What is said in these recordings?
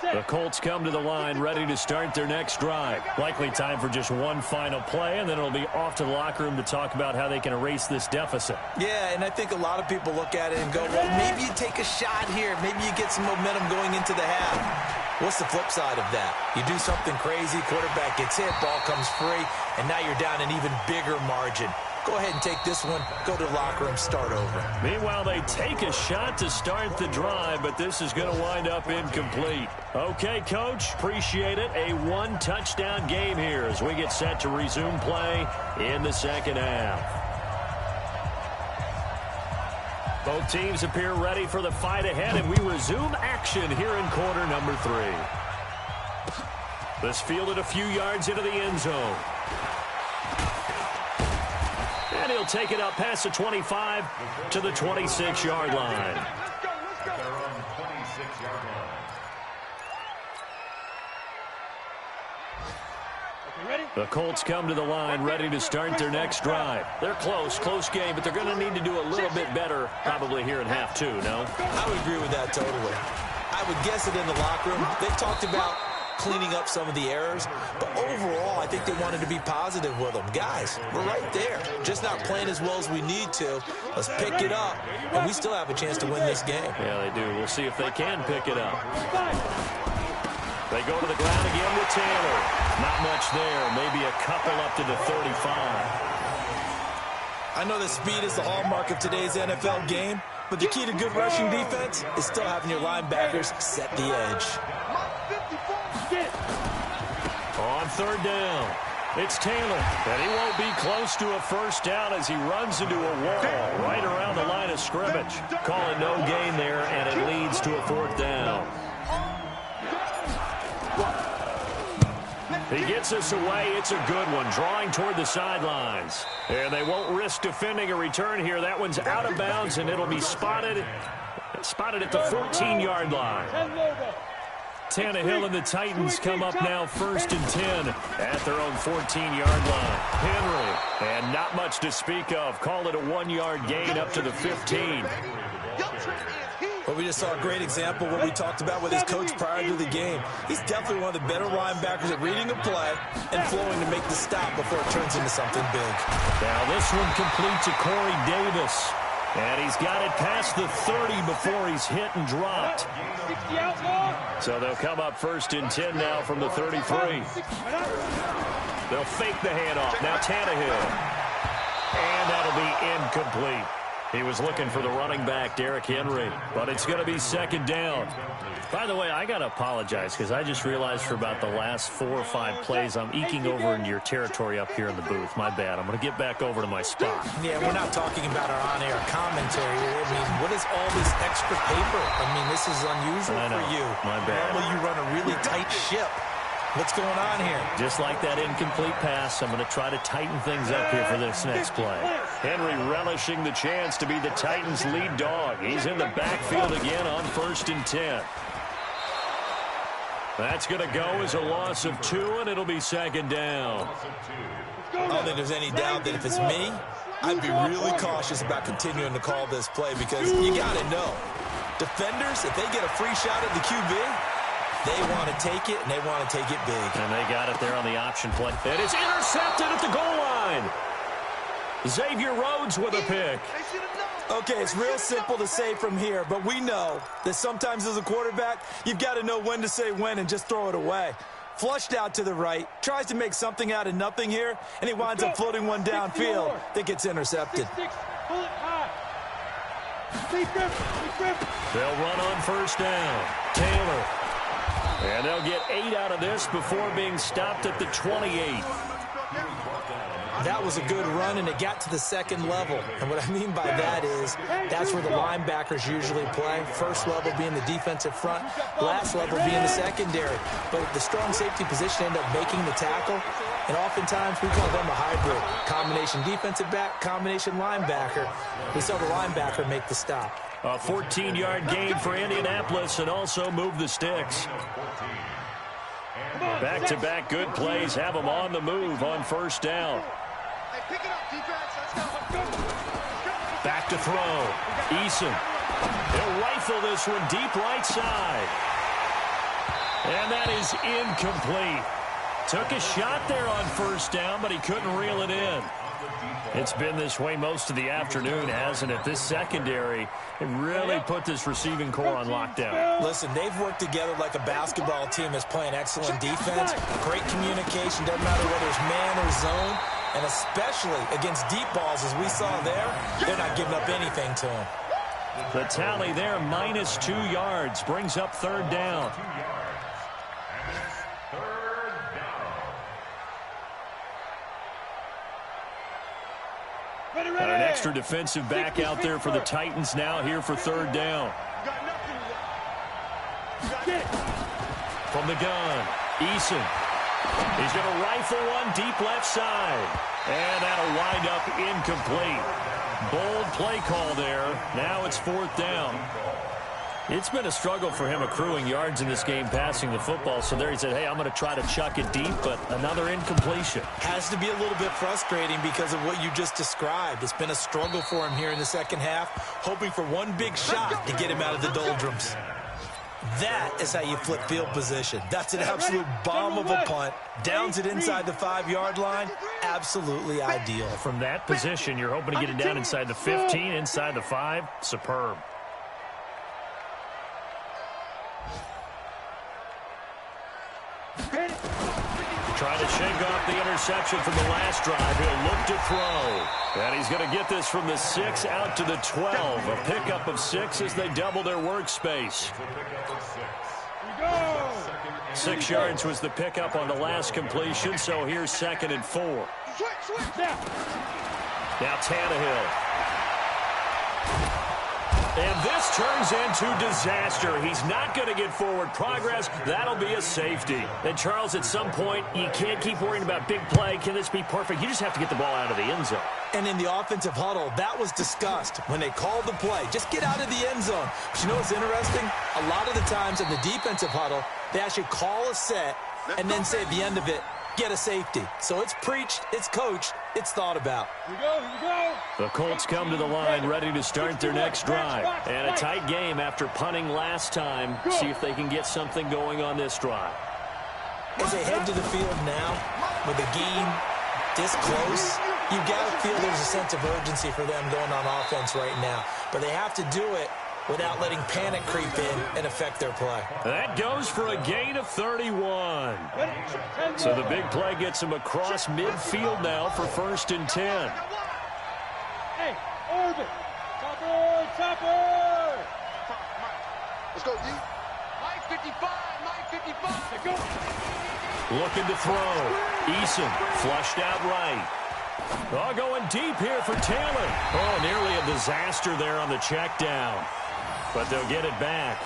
The Colts come to the line ready to start their next drive. Likely time for just one final play, and then it'll be off to the locker room to talk about how they can erase this deficit. Yeah, and I think a lot of people look at it and go, well, maybe you take a shot here. Maybe you get some momentum going into the half. What's the flip side of that? You do something crazy, quarterback gets hit, ball comes free, and now you're down an even bigger margin. Go ahead and take this one, go to the locker room, start over. Meanwhile, they take a shot to start the drive, but this is going to wind up incomplete. Okay, Coach, appreciate it. A one-touchdown game here as we get set to resume play in the second half. Both teams appear ready for the fight ahead, and we resume action here in quarter number 3. This fielded a few yards into the end zone. And he'll take it up past the 25 to the 26-yard line. The Colts come to the line ready to start their next drive. They're close game, but they're going to need to do a little bit better probably here in half 2, no? I would agree with that totally. I would guess it in the locker room. They talked about cleaning up some of the errors, but overall, I think they wanted to be positive with them. Guys, we're right there. Just not playing as well as we need to. Let's pick it up, and we still have a chance to win this game. Yeah, they do. We'll see if they can pick it up. They go to the ground again with Taylor. Not much there. Maybe a couple up to the 35. I know that speed is the hallmark of today's NFL game, but the key to good rushing defense is still having your linebackers set the edge. On third down, it's Taylor, and he won't be close to a first down as he runs into a wall right around the line of scrimmage. Calling no gain there, and it leads to a fourth down. He gets us away. It's a good one, drawing toward the sidelines. And they won't risk defending a return here. That one's out of bounds, and it'll be spotted at the 14-yard line. Tannehill and the Titans come up now 1st and 10 at their own 14-yard line. Henry, and not much to speak of. Call it a 1-yard gain up to the 15. Well, we just saw a great example of what we talked about with his coach prior to the game. He's definitely one of the better linebackers at reading a play and flowing to make the stop before it turns into something big. Now this one complete to Corey Davis. And he's got it past the 30 before he's hit and dropped. So they'll come up 1st and 10 now from the 33. They'll fake the handoff. Now Tannehill. And that'll be incomplete. He was looking for the running back, Derrick Henry, but it's going to be 2nd down. By the way, I got to apologize because I just realized for about the last 4 or 5 plays, I'm eking over into your territory up here in the booth. My bad. I'm going to get back over to my spot. Yeah, we're not talking about our on-air commentary. I mean, what is all this extra paper? I mean, this is unusual for you. My bad. Normally you run a really tight ship. What's going on here? Just like that incomplete pass, I'm going to try to tighten things up here for this next play. Henry relishing the chance to be the Titans' lead dog. He's in the backfield again on 1st and 10. That's going to go as a loss of 2, and it'll be 2nd down. I don't think there's any doubt that if it's me, I'd be really cautious about continuing to call this play because you got to know, defenders, if they get a free shot at the QB, they want to take it, and they want to take it big. And they got it there on the option play. And it's intercepted at the goal line. Xavier Rhodes with a pick. Okay, it's real simple to say from here, but we know that sometimes as a quarterback, you've got to know when to say when and just throw it away. Flushed out to the right, tries to make something out of nothing here, and he winds up floating one downfield that gets intercepted. They'll run on 1st down. Taylor. And they'll get 8 out of this before being stopped at the 28. That was a good run, and it got to the 2nd level. And what I mean by that is that's where the linebackers usually play. First level being the defensive front, last level being the secondary. But the strong safety position ended up making the tackle, and oftentimes we call them a hybrid. Combination defensive back, combination linebacker. We saw the linebacker make the stop. A 14-yard gain for Indianapolis and also move the sticks. Back-to-back good plays have them on the move on 1st down. Back to throw. Eason. He'll rifle this one deep right side. And that is incomplete. Took a shot there on first down, but he couldn't reel it in. It's been this way most of the afternoon, hasn't it? This secondary, it really put this receiving core on lockdown. Listen, they've worked together like a basketball team that's playing excellent defense. Great communication, doesn't matter whether it's man or zone. And especially against deep balls, as we saw there, they're not giving up anything to him. The tally there, -2 yards, brings up third down. An extra defensive back out there for the Titans now here for third down. From the gun, Eason. He's going to rifle one deep left side. And that'll wind up incomplete. Bold play call there. Now it's fourth down. It's been a struggle for him accruing yards in this game passing the football. So there he said, hey, I'm going to try to chuck it deep, but another incompletion. Has to be a little bit frustrating because of what you just described. It's been a struggle for him here in the second half, hoping for one big shot to get him out of the doldrums. That is how you flip field position. That's an absolute bomb of a punt. Downs it inside the 5-yard line. Absolutely ideal. From that position, you're hoping to get it down inside the 15, inside the 5. Superb. Trying to shake off the interception from the last drive. He'll look to throw. And he's going to get this from the 6 out to the 12. A pickup of 6 as they double their workspace. 6 yards was the pickup on the last completion, so here's 2nd and 4. Now Tannehill. And this turns into disaster. He's not going to get forward progress. That'll be a safety. And, Charles, at some point, you can't keep worrying about big play. Can this be perfect? You just have to get the ball out of the end zone. And in the offensive huddle, that was discussed when they called the play. Just get out of the end zone. But you know what's interesting? A lot of the times in the defensive huddle, they actually call a set and then say at the end of it, get a safety. So it's preached, it's coached, it's thought about. Here we go. The Colts come to the line ready to start their next drive. And a tight game after punting last time. See if they can get something going on this drive. As they head to the field now, with the game this close, you've got to feel there's a sense of urgency for them going on offense right now. But they have to do it without letting panic creep in and affect their play. That goes for a gain of 31. So the big play gets him across midfield now for 1st and 10. Hey, Orbit. Chopper. Let's go, D. Mike 55. Let's go. Looking to throw. Eason flushed out right. Oh, going deep here for Taylor. Oh, nearly a disaster there on the check down. But they'll get it back.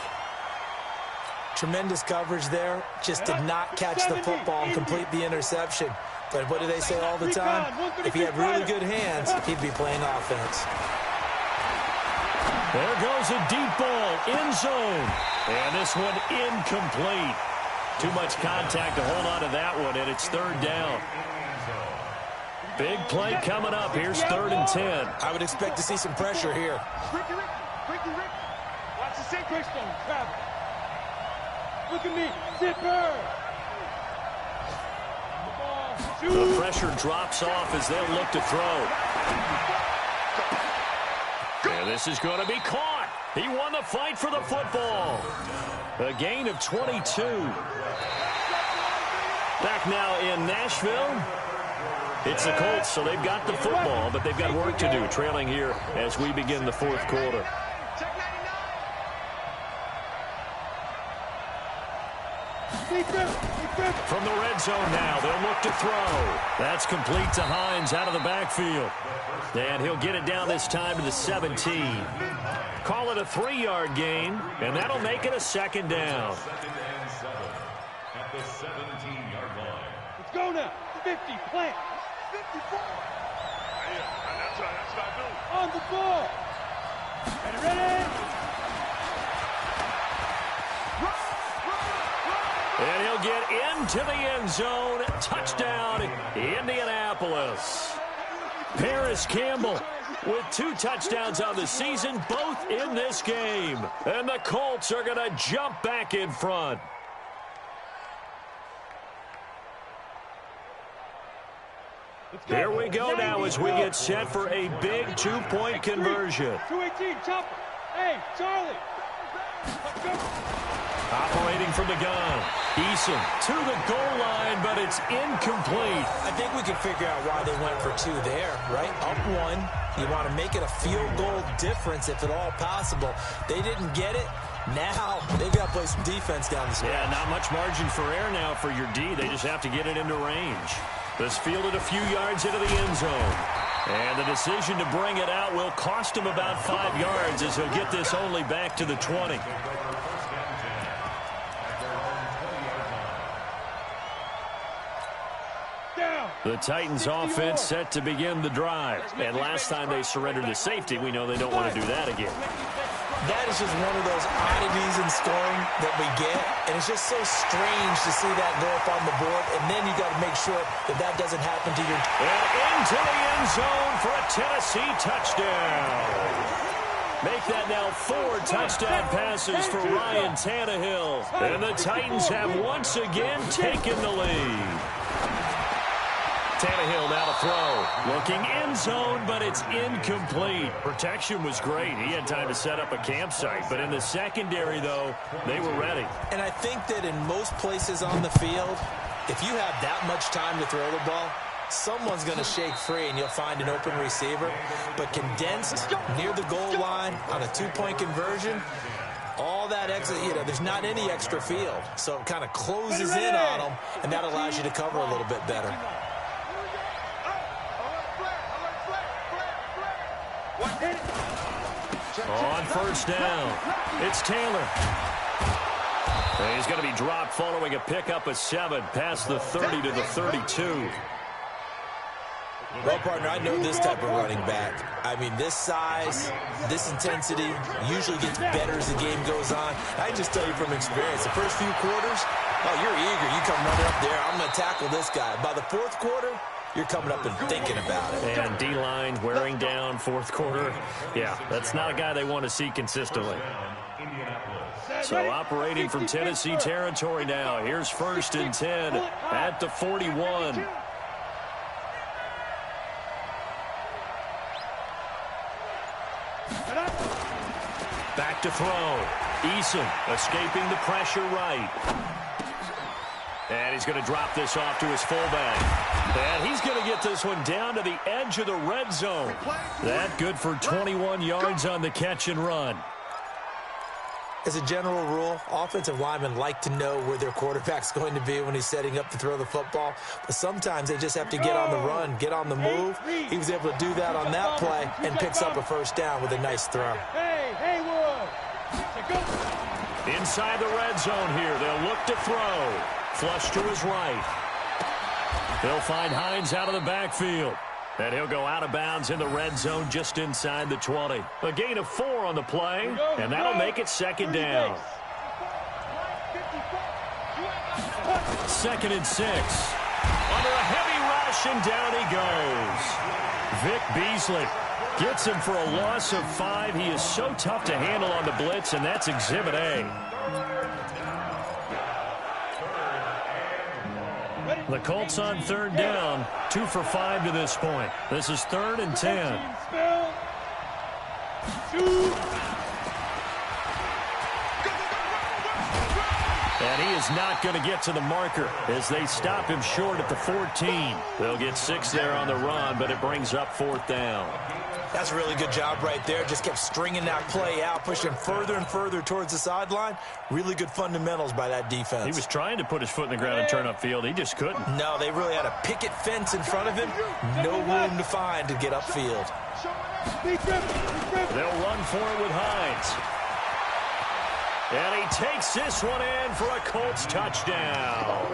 Tremendous coverage there. Just did not catch the football and complete the interception. But what do they say all the time? If he had really good hands, he'd be playing offense. There goes a deep ball, end zone. And this one incomplete. Too much contact to hold on to that one, and it's 3rd down. Big play coming up. Here's 3rd and 10. I would expect to see some pressure here. Ricky. Watch the sink. Travis. Look at me. Zipper. The pressure drops off as they'll look to throw. And this is going to be caught. He won the fight for the football. A gain of 22. Back now in Nashville. It's the Colts, so they've got the football, but they've got work to do, trailing here as we begin the 4th quarter. From the red zone now, they'll look to throw. That's complete to Hines out of the backfield. And he'll get it down this time to the 17. Call it a 3-yard gain, and that'll make it a 2nd down. At the 17-yard line. Let's go now. 50, plant. 54. That's what I do. On the ball. Ready. And he'll get into the end zone. Touchdown, Indianapolis. Paris Campbell with 2 touchdowns on the season, both in this game. And the Colts are going to jump back in front. Here we go now as we get set for a big two-point conversion. 218, chopper. Hey, Charlie. Operating from the gun. Eason to the goal line, but it's incomplete. I think we can figure out why they went for two there, right? Up one. You want to make it a field goal difference if at all possible. They didn't get it. Now they've got to play some defense down the stretch. Yeah, not much margin for error now for your D. They just have to get it into range. This fielded a few yards into the end zone. And the decision to bring it out will cost him about 5 yards as he'll get this only back to the 20. The Titans offense set to begin the drive. And last time they surrendered to safety, we know they don't want to do that again. That is just one of those oddities in scoring that we get. And it's just so strange to see that go up on the board. And then you got to make sure that that doesn't happen to your... And into the end zone for a Tennessee touchdown. Make that now 4 touchdown passes for Ryan Tannehill. And the Titans have once again taken the lead. Tannehill now to throw. Looking end zone, but it's incomplete. Protection was great. He had time to set up a campsite. But in the secondary, though, they were ready. And I think that in most places on the field, if you have that much time to throw the ball, someone's going to shake free and you'll find an open receiver. But condensed near the goal line on a two-point conversion, all that extra, there's not any extra field. So it kind of closes in on them, and that allows you to cover a little bit better. On first down, it's Taylor. And he's going to be dropped following a pickup of 7 past the 30 to the 32. Well, partner, I know this type of running back. I mean, this size, this intensity usually gets better as the game goes on. I just tell you from experience, the first few quarters, oh, you're eager. You come running up there, I'm going to tackle this guy. By the fourth quarter, you're coming up and thinking about it. And D-line wearing down fourth quarter. Yeah, that's not a guy they want to see consistently. So operating from Tennessee territory now. Here's 1st and 10 at the 41. Back to throw. Eason escaping the pressure right. And he's going to drop this off to his fullback. And he's going to get this one down to the edge of the red zone. That good for 21 yards on the catch and run. As a general rule, offensive linemen like to know where their quarterback's going to be when he's setting up to throw the football. But sometimes they just have to get on the run, get on the move. He was able to do that on that play and picks up a first down with a nice throw. Inside the red zone here, they'll look to throw. Flush to his right. They'll find Hines out of the backfield. And he'll go out of bounds in the red zone just inside the 20. A gain of 4 on the play, and that'll make it 2nd down. 2nd and 6. Under a heavy rush, and down he goes. Vic Beasley gets him for a loss of 5. He is so tough to handle on the blitz, and that's Exhibit A. The Colts on 3rd down, 2 for 5 to this point. This is 3rd and 10. And he is not going to get to the marker as they stop him short at the 14. They'll get 6 there on the run, but it brings up 4th down. That's a really good job right there. Just kept stringing that play out, pushing further and further towards the sideline. Really good fundamentals by that defense. He was trying to put his foot in the ground and turn upfield. He just couldn't. No, they really had a picket fence in front of him. No room to find to get upfield. They'll run for it with Hines. And he takes this one in for a Colts touchdown.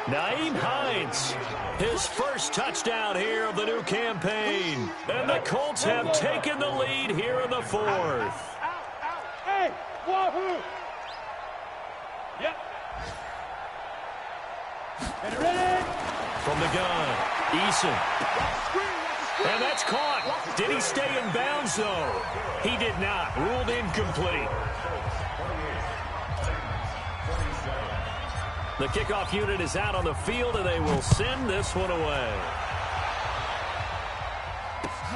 Nyheim Hines, his first touchdown here of the new campaign. And the Colts have taken the lead here in the 4th. Hey, wahoo! Yep. Get ready. From the gun, Eason. And that's caught. Did he stay in bounds, though? He did not. Ruled incomplete. The kickoff unit is out on the field, and they will send this one away.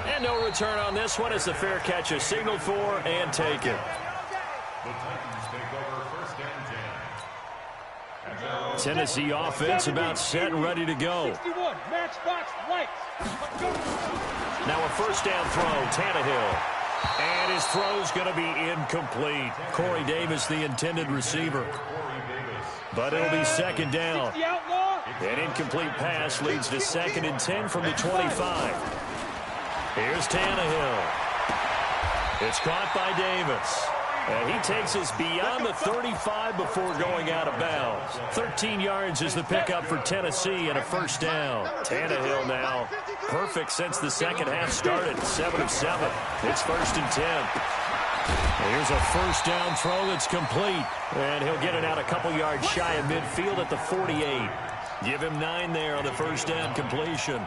And no return on this one as the fair catch is signaled for and taken. Tennessee offense about set and ready to go. Now a first down throw, Tannehill. And his throw's going to be incomplete. Corey Davis, the intended receiver. But it'll be second down. An incomplete pass leads to 2nd and 10 from the 25. Here's Tannehill. It's caught by Davis. And he takes us beyond the 35 before going out of bounds. 13 yards is the pickup for Tennessee and a first down. Tannehill now perfect since the second half started. 7 of 7. It's 1st and 10. Here's a first down throw that's complete. And he'll get it out a couple yards shy of midfield at the 48. Give him 9 there on the first down completion.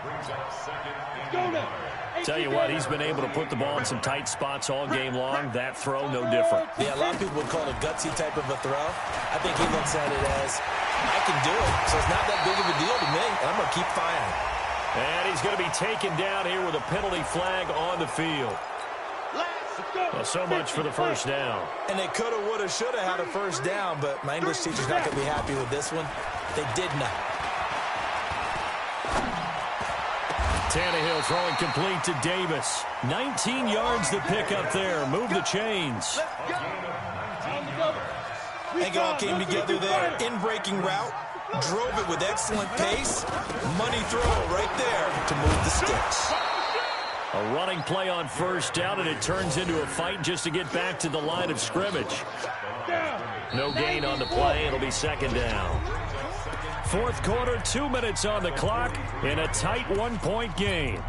Tell you what, he's been able to put the ball in some tight spots all game long. That throw, no different. Yeah, a lot of people would call it a gutsy type of a throw. I think he looks at it as, I can do it, so it's not that big of a deal to me, and I'm going to keep firing. And he's going to be taken down here with a penalty flag on the field. Well, so much for the first down. And they could have, would have, should have had a first down, but my English teacher's not going to be happy with this one. They did not. Tannehill throwing complete to Davis. 19 yards to pick up there. Move the chains. It all came together there. In-breaking route. Drove it with excellent pace. Money throw right there to move the sticks. A running play on first down, and it turns into a fight just to get back to the line of scrimmage. No gain on the play. It'll be second down. Fourth quarter, 2 minutes on the clock in a tight 1-point game.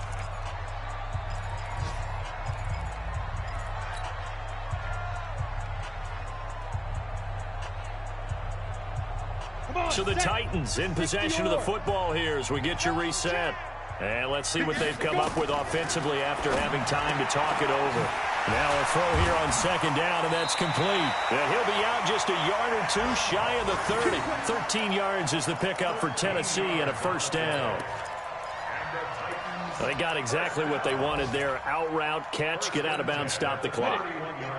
So the Titans in possession of the football here as we get you reset. And let's see what they've come up with offensively after having time to talk it over. Now a throw here on second down, and that's complete. And he'll be out just a yard or two shy of the 30. 13 yards is the pickup for Tennessee and a first down. They got exactly what they wanted there. Out route, catch, get out of bounds, stop the clock.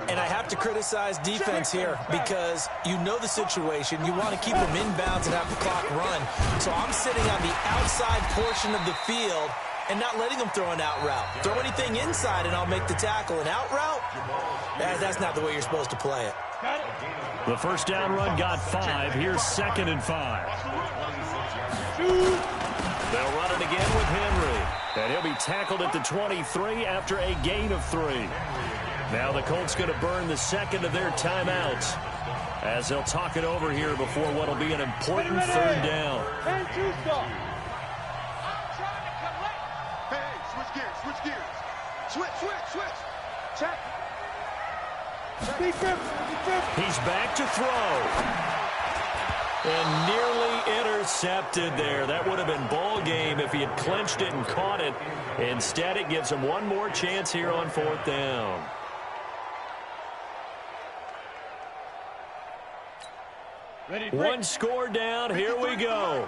And I have to criticize defense here because you know the situation. You want to keep them inbounds and have the clock run. So I'm sitting on the outside portion of the field and not letting them throw an out route. Throw anything inside and I'll make the tackle. An out route? That's not the way you're supposed to play it. The first down run got 5. Here's 2nd and 5. They'll run it again with Henry. And he'll be tackled at the 23 after a gain of 3. Now the Colts going to burn the second of their timeouts as they'll talk it over here before what will be an important third down. Switch gears. Switch. Check. He's back to throw. And nearly intercepted there. That would have been ball game if he had clinched it and caught it. Instead, it gives him one more chance here on 4th down. One score down. Here we go.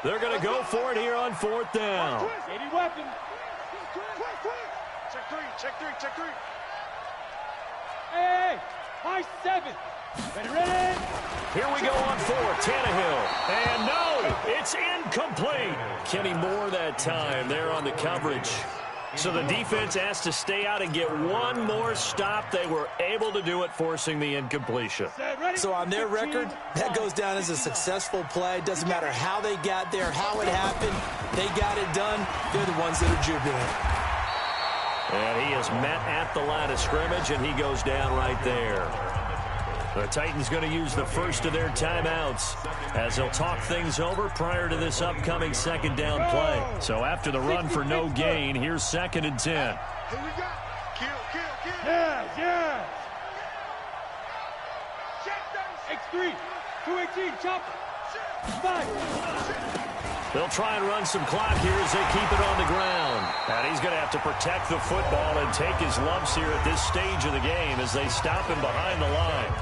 They're going to go for it here on 4th down. Check three. Hey, high 7. Ready. Here we go on 4, Tannehill. And no, it's incomplete. Kenny Moore that time there on the coverage. So the defense asked to stay out and get one more stop. They were able to do it, forcing the incompletion. So on their record, that goes down as a successful play. Doesn't matter how they got there, how it happened. They got it done. They're the ones that are jubilant. And he is met at the line of scrimmage, and he goes down right there. The Titans going to use the first of their timeouts as they'll talk things over prior to this upcoming second down play. So after the run for no gain, here's 2nd and 10. Here we go. Kill. Yeah. X3, 218, chopper. 5. They'll try and run some clock here as they keep it on the ground. And he's going to have to protect the football and take his lumps here at this stage of the game as they stop him behind the line.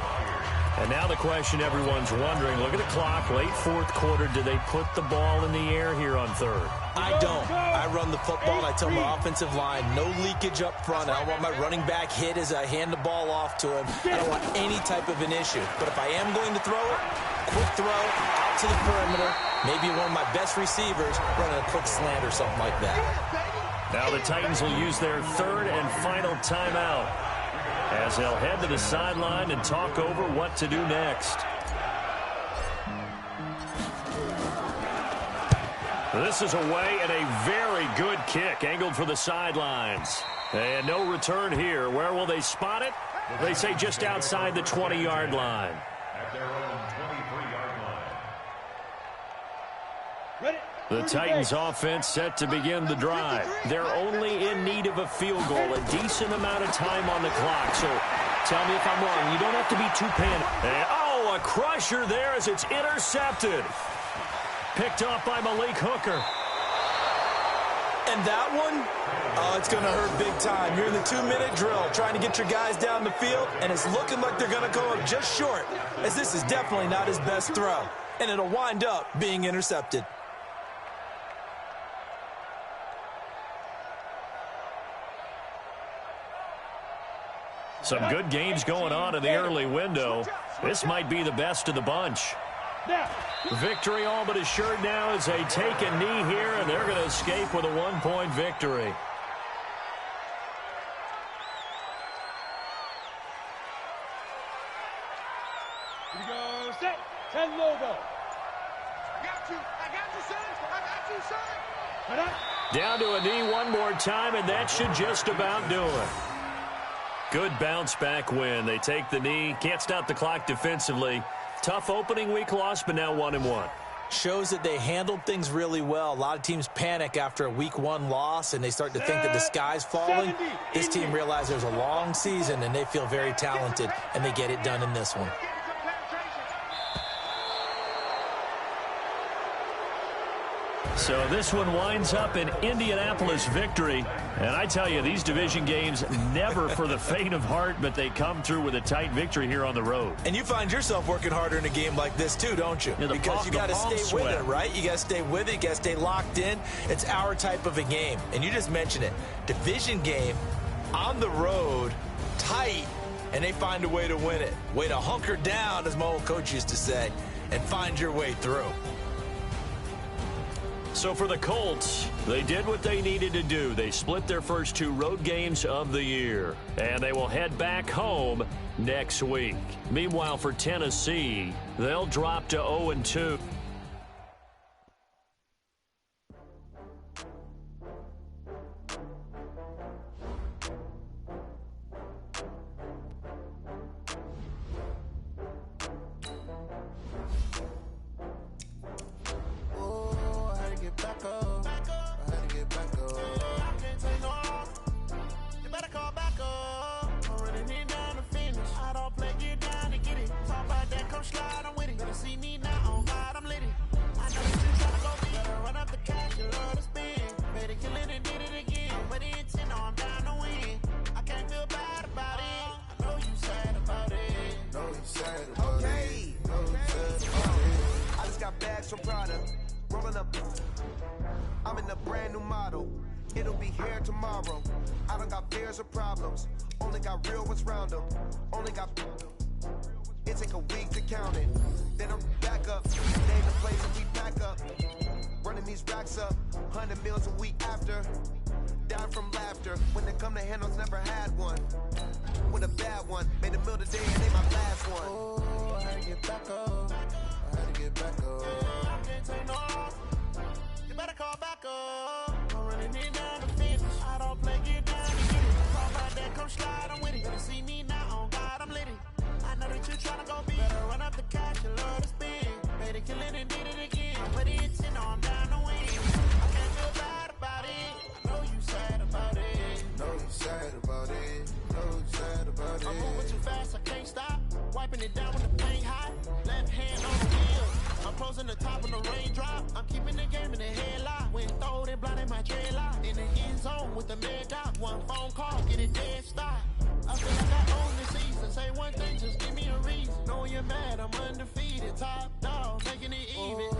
And now the question everyone's wondering, look at the clock, late fourth quarter, do they put the ball in the air here on third? I don't. I run the football, and I tell my offensive line, no leakage up front. I don't want my running back hit as I hand the ball off to him. I don't want any type of an issue. But if I am going to throw it, quick throw, out to the perimeter, maybe one of my best receivers running a quick slant or something like that. Now the Titans will use their third and final timeout as they'll head to the sideline and talk over what to do next. This is away and a very good kick angled for the sidelines. And no return here. Where will they spot it? They say just outside the 20-yard line. At their own 23-yard line. The Titans offense set to begin the drive. They're only in need of a field goal, a decent amount of time on the clock. So tell me if I'm wrong. You don't have to be too panicked. And, oh, a crusher there as it's intercepted. Picked off by Malik Hooker. And that one, oh, it's going to hurt big time. You're in the 2-minute drill trying to get your guys down the field, and it's looking like they're going to go up just short, as this is definitely not his best throw. And it'll wind up being intercepted. Some good games going on in the early window. This might be the best of the bunch. Victory all but assured now as they take a knee here, and they're going to escape with a 1-point victory. Here we go, set, 10 logo. I got you, son. I got you, son. Down to a knee one more time, and that should just about do it. Good bounce back win. They take the knee. Can't stop the clock defensively. Tough opening week loss, but now 1-1. Shows that they handled things really well. A lot of teams panic after a week 1 loss, and they start to think that the sky's falling. This team realizes there's a long season, and they feel very talented, and they get it done in this one. So this one winds up an Indianapolis victory. And I tell you, these division games never for the faint of heart, but they come through with a tight victory here on the road. And you find yourself working harder in a game like this too, don't you? Yeah, because you got to stay with it, right? You got to stay with it. You got to stay locked in. It's our type of a game. And you just mentioned it. Division game, on the road, tight, and they find a way to win it. Way to hunker down, as my old coach used to say, and find your way through. So for the Colts, they did what they needed to do. They split their first 2 road games of the year, and they will head back home next week. Meanwhile, for Tennessee, they'll drop to 0-2. I'm in a brand new model. It'll be here tomorrow. I don't got fears or problems. Only got real ones round them. Only got. It take a week to count it. Then I'm back up. Name the place and we pack up. Running these racks up. 100 meals a week after. Down from laughter. When they come to handles, never had one. With a bad one. Made a meal today and they my last one. Oh, I had to get back up. I had to get back up. I can't take no off. You better call back up. I'm running it down the finish. I don't play, get down and get it. Talk about that, come slide, I'm with it. Better see me now, on God, I'm lit it. I know that you're trying to go big. Better run up the cash, you love to spin. Better kill it and did it again. But it's in, I'm down to win. I can't feel bad about it. I know you sad about it. Know you sad about it. Know you sad about it. I'm moving too fast, I can't stop. Wiping it down when the paint hot. Left hand on the wheel. I'm closing the top when the raindrop. I'm keeping the game in the headlock. When throwed and blinded my dreadlock. In the end zone with the mad dot. One phone call, get it dead stop. I feel like I own the season. Say one thing, just give me a reason. Knowing you get mad, I'm undefeated. Top dog, making it even.